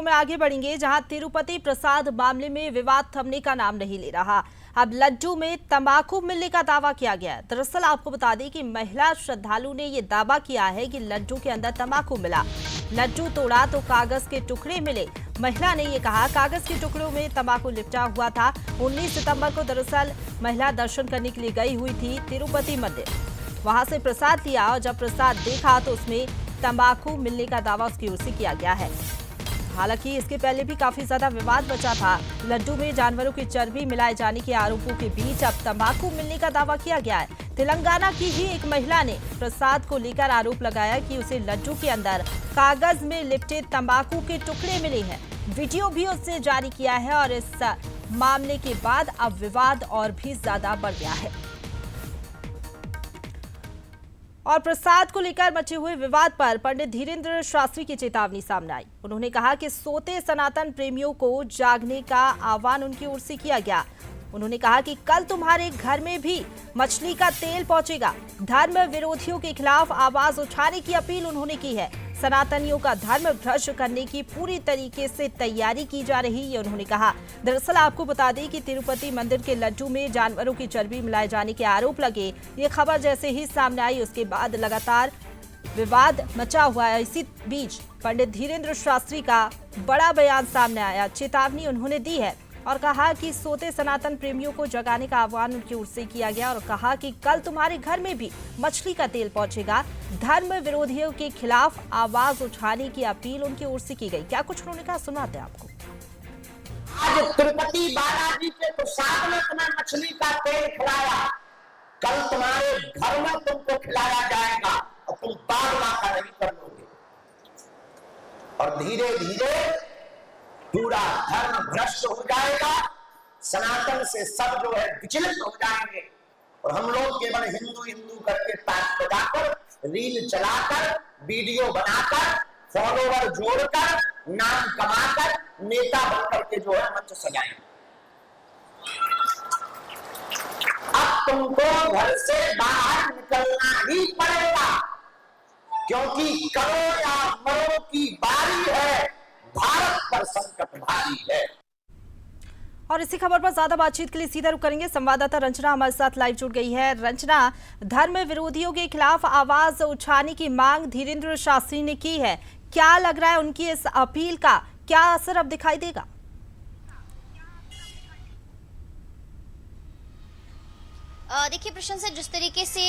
में आगे बढ़ेंगे, जहां तिरुपति प्रसाद मामले में विवाद थमने का नाम नहीं ले रहा। अब लड्डू में तंबाकू मिलने का दावा किया गया है। दरअसल आपको बता दें कि महिला श्रद्धालु ने यह दावा किया है कि लड्डू के अंदर तंबाकू मिला। लड्डू तोड़ा तो कागज के टुकड़े मिले। महिला ने यह कहा कागज के टुकड़ों में तंबाकू लिपटा हुआ था। 19 सितंबर को दरअसल महिला दर्शन करने के लिए गई हुई थी तिरुपति मंदिर। वहां से प्रसाद लिया और जब प्रसाद देखा तो उसमें तंबाकू मिलने का दावा उसकी ओर से किया गया है। हालांकि इसके पहले भी काफी ज्यादा विवाद बचा था। लड्डू में जानवरों की चर्बी मिलाए जाने के आरोपों के बीच अब तंबाकू मिलने का दावा किया गया है। तेलंगाना की ही एक महिला ने प्रसाद को लेकर आरोप लगाया कि उसे लड्डू के अंदर कागज में लिपटे तंबाकू के टुकड़े मिले हैं। वीडियो भी उसने जारी किया है और इस मामले के बाद अब विवाद और भी ज्यादा बढ़ गया है। और प्रसाद को लेकर मचे हुए विवाद पर पंडित धीरेन्द्र शास्त्री की चेतावनी सामने आई। उन्होंने कहा कि सोते सनातन प्रेमियों को जागने का आह्वान उनकी ओर से किया गया। उन्होंने कहा कि कल तुम्हारे घर में भी मछली का तेल पहुंचेगा। धर्म विरोधियों के खिलाफ आवाज उठाने की अपील उन्होंने की है। सनातनियों का धर्म भ्रष्ट करने की पूरी तरीके से तैयारी की जा रही है, उन्होंने कहा। दरअसल आपको बता दें कि तिरुपति मंदिर के लड्डू में जानवरों की चर्बी मिलाए जाने के आरोप लगे। ये खबर जैसे ही सामने आई उसके बाद लगातार विवाद मचा हुआ है। इसी बीच पंडित धीरेन्द्र शास्त्री का बड़ा बयान सामने आया। चेतावनी उन्होंने दी है और कहा कि सोते सनातन प्रेमियों को जगाने का आह्वान उनकी ओर से किया गया और कहा कि कल तुम्हारे घर में भी मछली का तेल पहुंचेगा। धर्म विरोधियों के खिलाफ आवाज उठाने की अपील उनकी ओर से की गई। क्या कुछ उन्होंने कहा, सुनाते हैं आपको। आज तिरुपति बालाजी के प्रसाद में तुम्हें मछली का तेल खिलाया, कल तुम्हारे घर में तुमको खिलाया जाएगा और तुम बार माता नहीं कर लोगे। और धीरे धीरे पूरा धर्म भ्रष्ट हो जाएगा। सनातन से सब जो है विचलित हो जाएंगे और हम लोग केवल हिंदू हिंदू करके ताक बजाकर, रील चलाकर, वीडियो बनाकर, फॉलोवर जोड़कर, नाम कमाकर, नेता बनकर के जो है मंच सजाएंगे। अब तुमको घर से बाहर निकलना ही पड़ेगा, क्योंकि करो या मरो की बारी है। भारत पर संकट भारी है। और इसी खबर पर ज्यादा बातचीत के लिए सीधा रुख करेंगे। संवाददाता रंजना हमारे साथ लाइव जुड़ गई है। रंजना, धर्म विरोधियों के खिलाफ आवाज उठाने की मांग धीरेन्द्र शास्त्री ने की है। क्या लग रहा है उनकी इस अपील का क्या असर अब दिखाई देगा? देखिए प्रशंसा, जिस तरीके से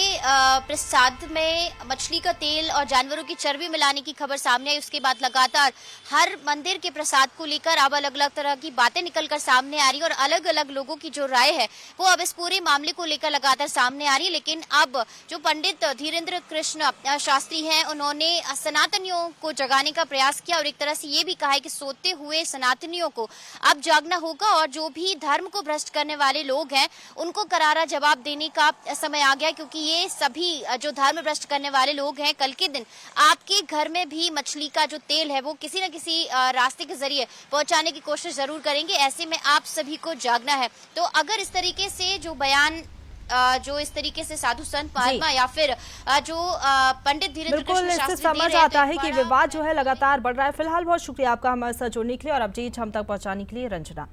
प्रसाद में मछली का तेल और जानवरों की चर्बी मिलाने की खबर सामने आई, उसके बाद लगातार हर मंदिर के प्रसाद को लेकर अब अलग अलग तरह की बातें निकलकर सामने आ रही है और अलग अलग लोगों की जो राय है वो अब इस पूरे मामले को लेकर लगातार सामने आ रही है। लेकिन अब जो पंडित धीरेन्द्र कृष्ण शास्त्री हैं, उन्होंने सनातनियों को जगाने का प्रयास किया और एक तरह से ये भी कहा है कि सोते हुए सनातनियों को अब जागना होगा और जो भी धर्म को भ्रष्ट करने वाले लोग हैं उनको करारा जवाब देने का समय आ गया, क्योंकि ये सभी जो धर्म भ्रष्ट करने वाले लोग हैं कल के दिन आपके घर में भी मछली का जो तेल है वो किसी न किसी रास्ते के जरिए पहुंचाने की कोशिश जरूर करेंगे। ऐसे में आप सभी को जागना है। तो अगर इस तरीके से जो बयान जो इस तरीके से साधु संत महात्मा या फिर जो पंडित धीरेन्द्र कृष्ण शास्त्री समझ आता है कि विवाद जो है लगातार बढ़ रहा है। फिलहाल बहुत शुक्रिया आपका हमारे साथ जुड़ने के लिए और अपडेट हम तक पहुंचाने के लिए रंजना।